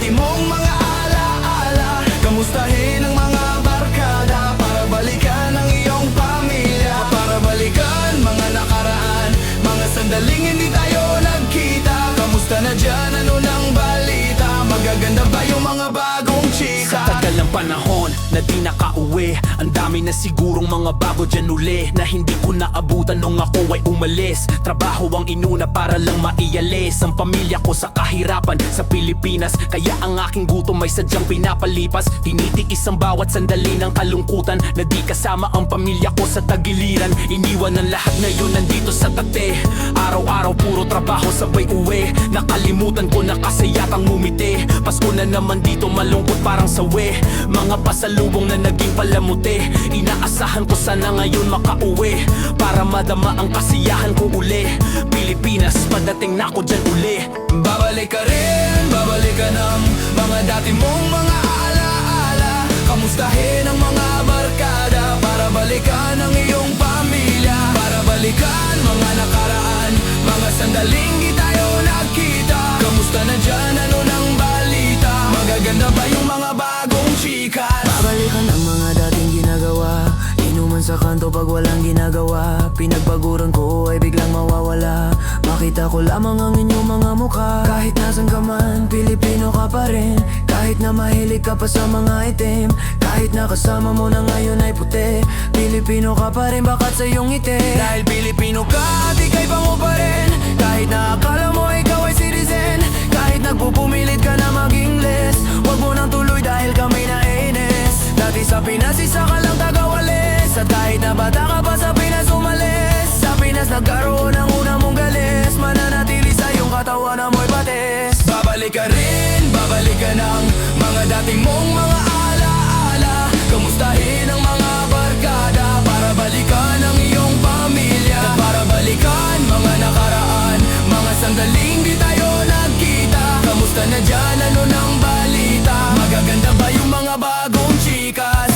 dati mong mga alaala. Kamustahin ang mga barkada para balikan ang iyong pamilya. Para balikan mga nakaraan, mga sandaling hindi tayo nagkita. Kamusta na dyan, ano nang balita? Magaganda ba yung mga bagong chika? Sa tagal ng panahon na di nakauwi, ang dami na sigurong mga bago dyan uli na hindi ko naabutan nung ako ay umalis. Trabaho ang inuna para lang maialis ang pamilya ko sa kahirapan sa Pilipinas. Kaya ang aking gutom ay sadyang pinapalipas. Tinitiis ang bawat sandali ng kalungkutan na di kasama ang pamilya ko sa tagiliran. Iniwan ang lahat ngayon nandito sa tate. Araw-araw puro trabaho sabay uwi. Nakalimutan ko na kasi yatang ngumiti. Pasko na naman dito malungkot parang sawi. Mga pasalubong na naging palamuti. Inaasahan ko sana ngayon makauwi para madama ang kasiyahan ko uli. Pilipinas, padating na ako dyan uli. Babalik ka rin, babalik ka ng mga dati mong mga alaala. Kamustahin ang mga barkada para balikan ang iyong pamilya. Para balikan mga nakaraan, mga sandaling di tayo nagkita. Kamusta na dyan, ano nang balita? Magaganda ba yung mga bagong chikas? Babalikan ang mga dating ginagawa. Inuman sa kanto pag walang ginagawa. Pinagpaguran ko ay biglang mawawala. Makita ko lamang ang inyong mga mukha. Kahit nasan ka man, Pilipino ka pa rin. Kahit na mahilig ka pa sa mga itim. Kahit na kasama mo na ngayon ay puti, Pilipino ka pa rin bakat sa iyong ngiti. Dahil Pilipino ka at ika'y bango pa rin. Kahit na akala mo ikaw ay citizen. Kahit nagpupumilit ka na mag-Ingles, huwag mo nang tuloy dahil kami nainis. Dati sa Pinas isa ka lang tagawalis. At kahit na bata ka pa sa Pinas umalis. Sa Pinas nagkaroon ng una mong galis. Mananatili sa iyong katawan na mo'y patis. Babalik ka rin, babalik ka ng mga dating mong mga alaala. Kamustahin ang mga barkada para balikan ang iyong pamilya. At para balikan mga nakaraan, mga sandaling di tayo nagkita. Kamusta na dyan, ano nang balita? Magaganda ba yung mga bagong chikas?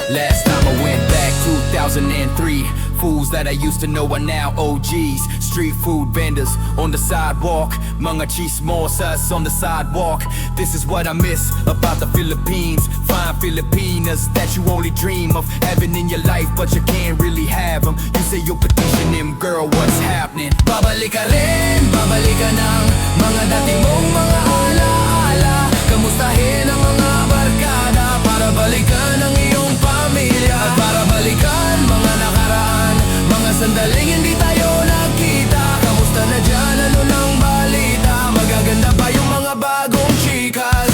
Last time I went back 2003. Fools that I used to know are now OGs. Street food vendors on the sidewalk. Mga chismosas on the sidewalk. This is what I miss about the Philippines. Fine Filipinas that you only dream of having in your life, but you can't really have them. You say you're petitioning, girl, what's happening? Babalik ka rin, babalik ka ng mga dati mong mga alaala. Kamustahin ang mga barkada para balikan ang iyong pamilya. At para balikan mga nakaraan, mga sandaling hindi tayo nagkita. Kamusta na dyan, ano nang balita? Magaganda pa yung mga bagong chikas.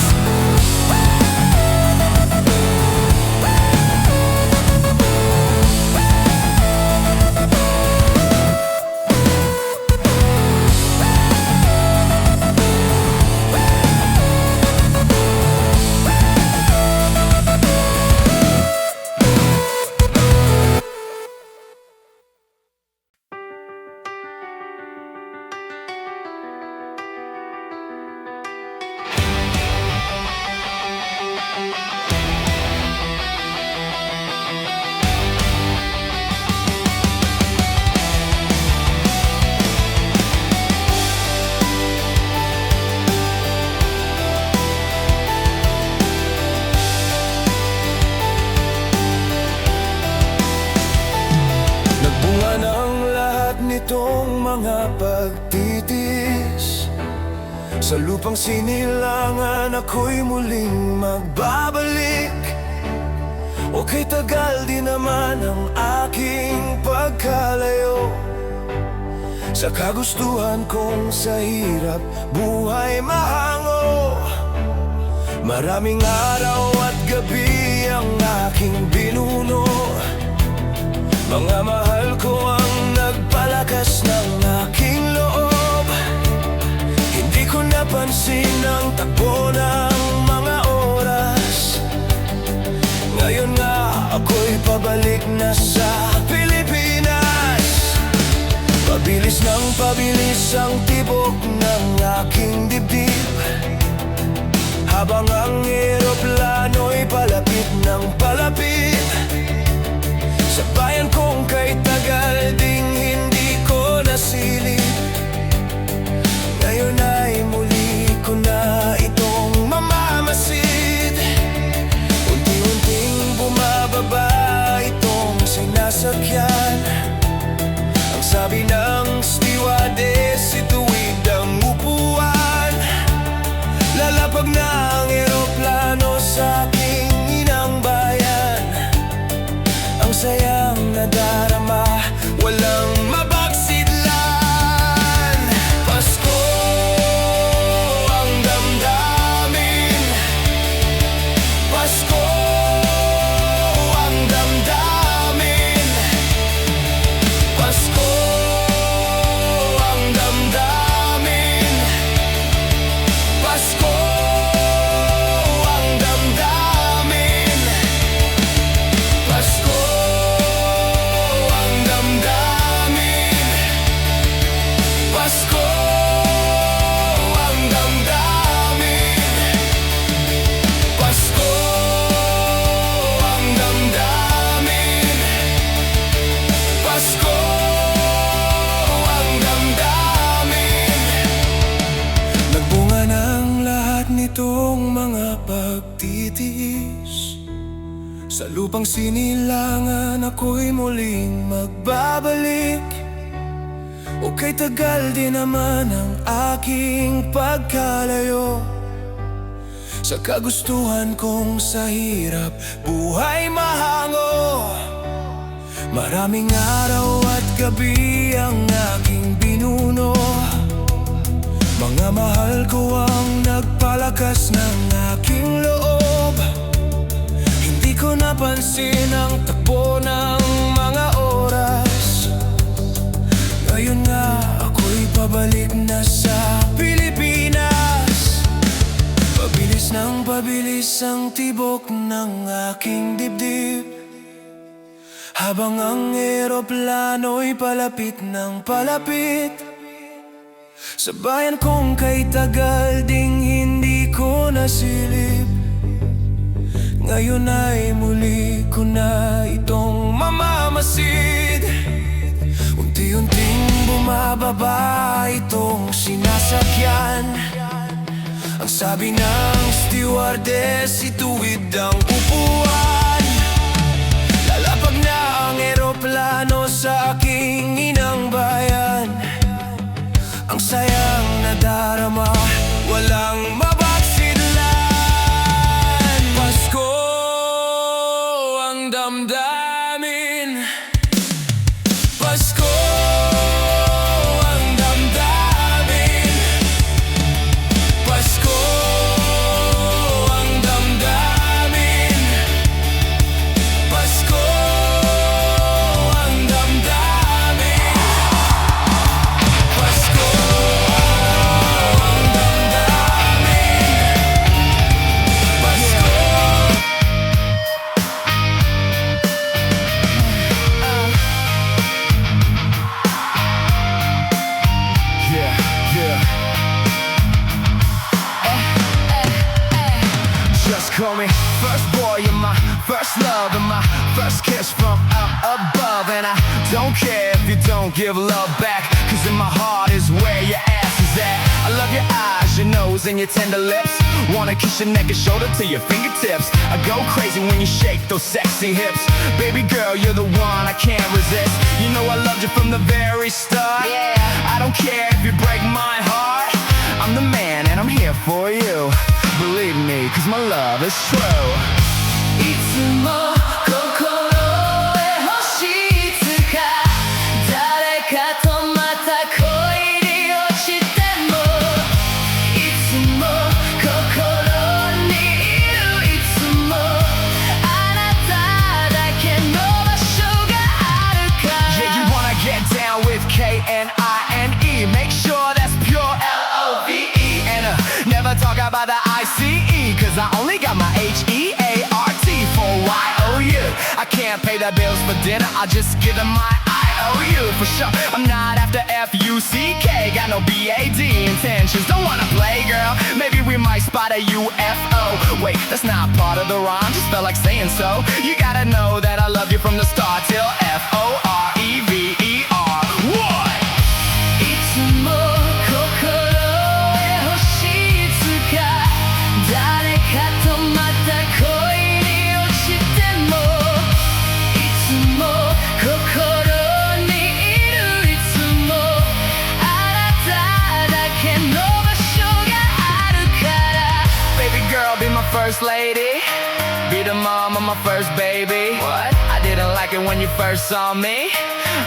Itong mga pagtitis sa lupang sinilangan, ako'y muling magbabalik. Okay, tagal din naman ang aking pagkalayo sa kagustuhan kong sa hirap buhay mahango. Maraming araw at gabi ang aking binuno. Mga mahal ko ang nagpalakas ng aking loob. Hindi ko napansin ang takbo ng mga oras. Ngayon nga ako'y pabalik na sa Pilipinas. Pabilis ang tibok ng aking dibdib, habang ang eroplano'y palapit ng palapit. Sa bayan kong kay tagal ding hindi ko nasilip, ngayon ay muli ko na itong mamamasid. Unti-unting bumababa itong sinasakyan. Ang sabi ng stewardess, ituwid ang upuan. Lalapag na ang eroplano sa aking inang bayan. Ang sayang nadarama, walang mabagsidlan. Pasko ang damdamin, Pasko ang damdamin, Pasko ang damdamin, Pasko ang damdamin, Pasko ang damdamin, Pasko ang damdamin, Pasko ang damdamin, Pasko ang damdamin. Nagbunga ng lahat nitong mga pagtitiis. Sa lupang sinilangan ako'y muling magbabalik. O kay tagal din naman ang aking pagkalayo sa kagustuhan kong sa hirap buhay mahango. Maraming araw at gabi ang aking binuno. Mga mahal ko ang nagpalakas ng aking loob. Hindi ko napansin ang takbo ng mga oras. Ngayon nga ako'y pabalik na sa Pilipinas. Pabilis ng pabilis ang tibok ng aking dibdib, habang ang eroplano'y palapit ng palapit. Sa bayan kong kay tagal ding hindi ko nasilip, ngayon ay muli ko na itong mamamasid. Unti-unting bumababa itong sinasakyan. Ang sabi ng stewardess, ituwid ang upuan. Lalapag na ang eroplano sa aking inang bayan. Ang sayang nadarama, walang mabagsidlan. Pasko ang damdamin, Pasko ang damdamin, Pasko ang damdamin, Pasko ang damdamin, Pasko ang damdamin, Pasko. Yeah, yeah. Just call me first boy, you're my first love and my first kiss from up above. And I don't care if you don't give love back, cause in my heart is where your ass is at. I love your eyes, your nose and your tender lips. Wanna kiss your neck and shoulder to your fingertips. I go crazy when you shake those sexy hips. Baby girl, you're the one I can't resist. You know I loved you from the very start. I don't care if you break my heart. I'm the man and I'm here for you. Believe me, cause my love is true. いつも心へ星いつか誰かとまた恋に落ちてもいつも心にいるいつもあなただけの場所があるから Yeah, you wanna get down with K-N-I-N-E. Make sure that's pure L-O-V-E. And never talk about the I-C-E, cause I only got my H-E-A-R-T for Y-O-U. I can't pay the bills for dinner, I'll just give them my I-O F-L-U for sure. I'm not after F-U-C-K, got no B-A-D intentions. Don't wanna play, girl, maybe we might spot a UFO. Wait, that's not part of the rhyme, just felt like saying so. You gotta know that I love you from the start till F-O-R-E-V-E-R. What? いつも心へ欲しいつか誰かとまた恋に落ちてもいつも心にいるいつもあなただけの場所があるから Baby girl, be my first lady. Be the mom of my first baby. What? I didn't like it when you first saw me.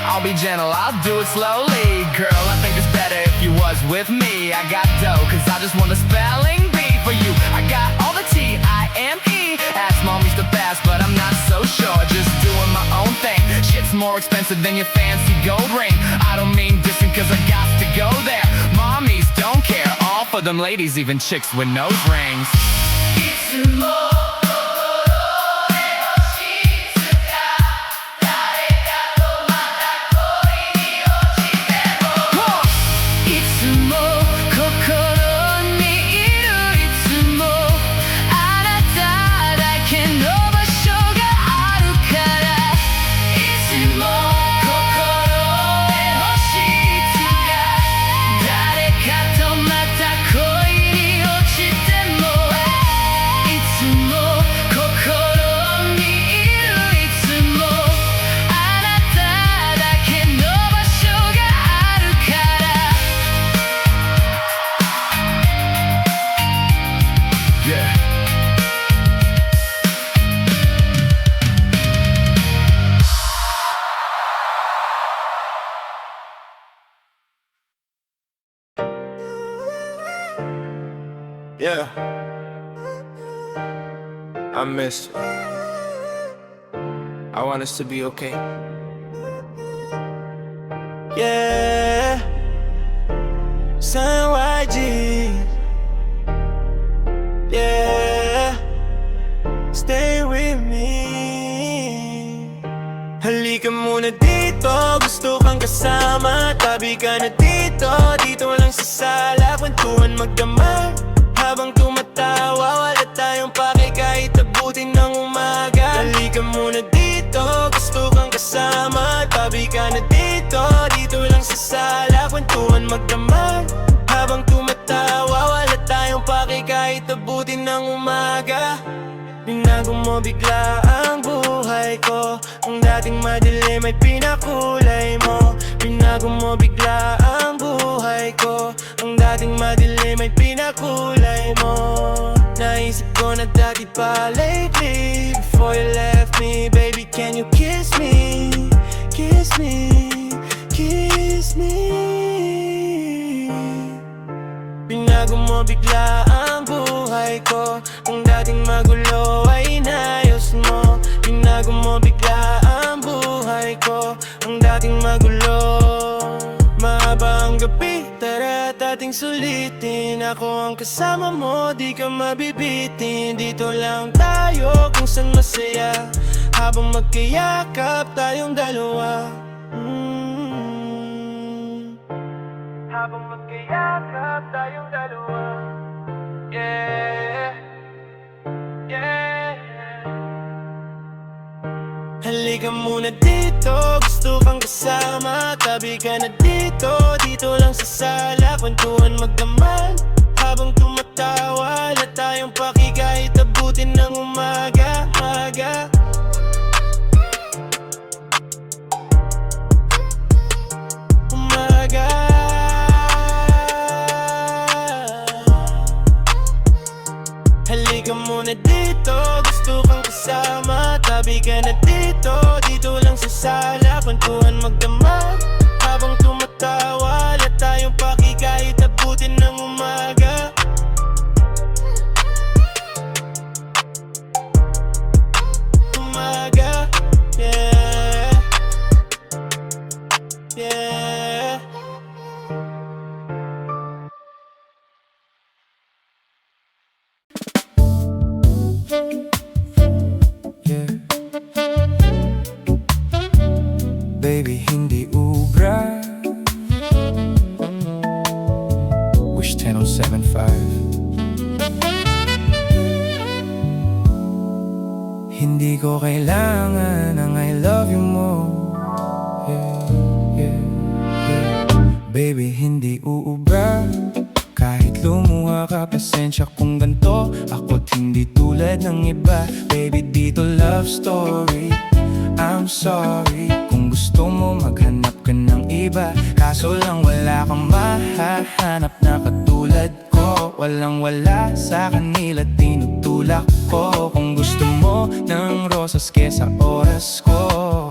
I'll be gentle, I'll do it slowly. Girl, I think it's better if you was with me. I got dough, cause I just want a spelling bee for you. I got all the T-I-M-E. Ask mommy's the best, but I'm not so sure. Just doing my own thing. Shit's more expensive than your fancy gold ring. I don't mean dissing cause I got to go there. Mommies don't care, all for them ladies, even chicks with nose rings. いつも心へ欲しいつか誰かとまた恋に落ちてもいつも心にいるいつもあなただけの場所があるからいつも心へ欲しいつか誰かとまた恋に落ちてもいつも心にいるいつもあなただけの場所があるから Yeah. Yeah, I miss you. I want us to be okay. Yeah, San YG. Yeah, stay with me. Halika muna dito, gusto kang kasama. Tabi ka na dito, dito lang sa sala. Kwentuhan magdamag habang tumatawa. Wala tayong pake kahit abutin ng umaga. Halika muna dito, gusto kang kasama. Tabi ka na dito, dito lang sa sala. Kwentuhan magdamag habang tumatawa. Wala tayong pake kahit abutin ng umaga. Binago mo bigla ang buhay ko. Ang dating madilim ay pinakulay mo. Binago mo bigla ang buhay ko. Ang dating madilim ay pinakulay mo. Naisip ko na dati pa lately. Before you left me, baby, can you kiss me? Kiss me, kiss me. Binago mo bigla ang buhay ko. Ang dating magulo ay inayos mo. Binago mo bigla ang buhay ko. Ang dating magulo. Mahaba ang gabi, tara't ating sulitin. Ako ang kasama mo, di ka mabibitin. Dito lang tayo kung saan masaya, habang magkayakap tayong dalawa. Habang magkayakap tayong dalawa. Yeah, yeah. Halika muna dito, gusto kang kasama. Tabi ka na dito, dito lang sa sala. Kwentuhan magdamag habang tumatawa. Wala tayong paki kahit abutin ng umaga, umaga. Umaga. Halika muna dito, gusto kang kasama. Tabi ka na dito, dito lang sa sala. Kwentuhan magdamag habang tumatawa. Wala tayong paki kahit abutin ng umaga. Umaga, yeah, yeah. Baby, hindi Di ko kailangan ng I love you mo. Baby, hindi uubra kahit lumuha ka, pasensya kung ganto ako't hindi tulad ng iba. Baby, dito love story. I'm sorry kung gusto mo maghanap ka ng iba, kaso lang wala kang mahahanap na katulad ko. Walang wala sa kanila, tinutulak ko. Kung gusto mo ng rosas kesa oras ko,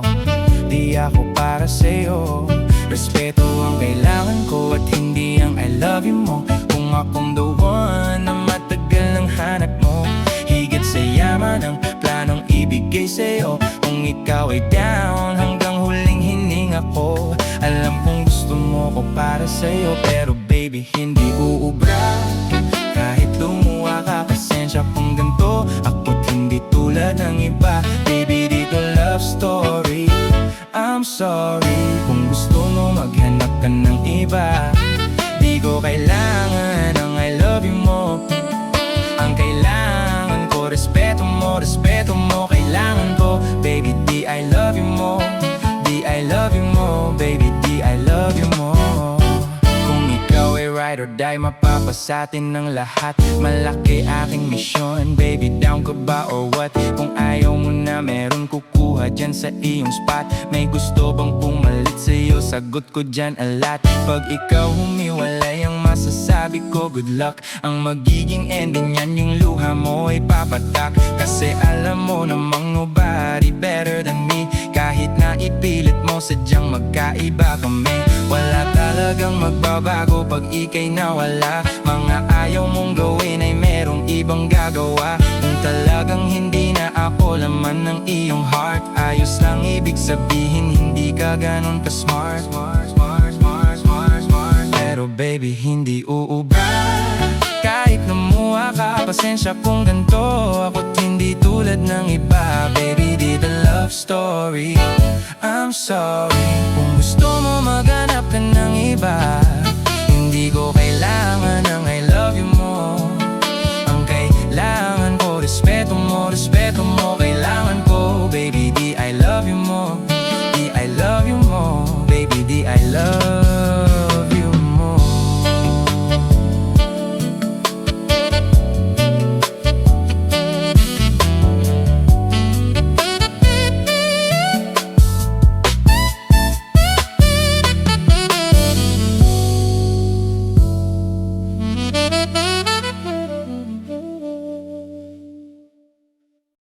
di ako para sa'yo. Respeto ang kailangan ko at hindi ang I love you mo. Kung akong the one na matagal nang hanap mo, higit sa yaman ang planong ibigay sa'yo. Kung ikaw ay down hanggang huling hininga ko, alam kong gusto mo ko para sa'yo. Pero baby, hindi uubra kahit lumuha ka, pasensya kung ganito ako't hindi tulad ng iba. Baby, dito love story. I'm sorry kung gusto mo maghanap ka ng iba. Di ko kailangan ng I love you mo. Ang kailangan ko, respeto mo kailangan ko. Baby, di I love you mo. Di I love you mo. Baby, di I love you mo. Kung ikaw ay ride or die, mapapasatin ng lahat. Malaki aking misyon. Baby, down ka ba or what? Kung ayaw mo na, meron kukuha dyan sa iyong spot. May gusto bang pumalit sa'yo? Sagot ko dyan alat. Pag ikaw humiwalay, ang masasabi ko good luck. Ang magiging ending yan, yung luha mo ay papatak. Kasi alam mo namang nobody better than me. Kahit na ipilit mo, sadyang magkaiba kami. Wala talagang magbabago pag ika'y nawala. Mga ayaw mong gawin ay merong ibang gagawa. Kung talagang hindi na ako laman ng iyong heart, ayos lang, ibig sabihin hindi ka ganon ka smart. Pero baby, hindi uubra kahit lumuha ka, pasensya kung ganito ako't hindi tulad ng iba. Baby, di the love story. I'm sorry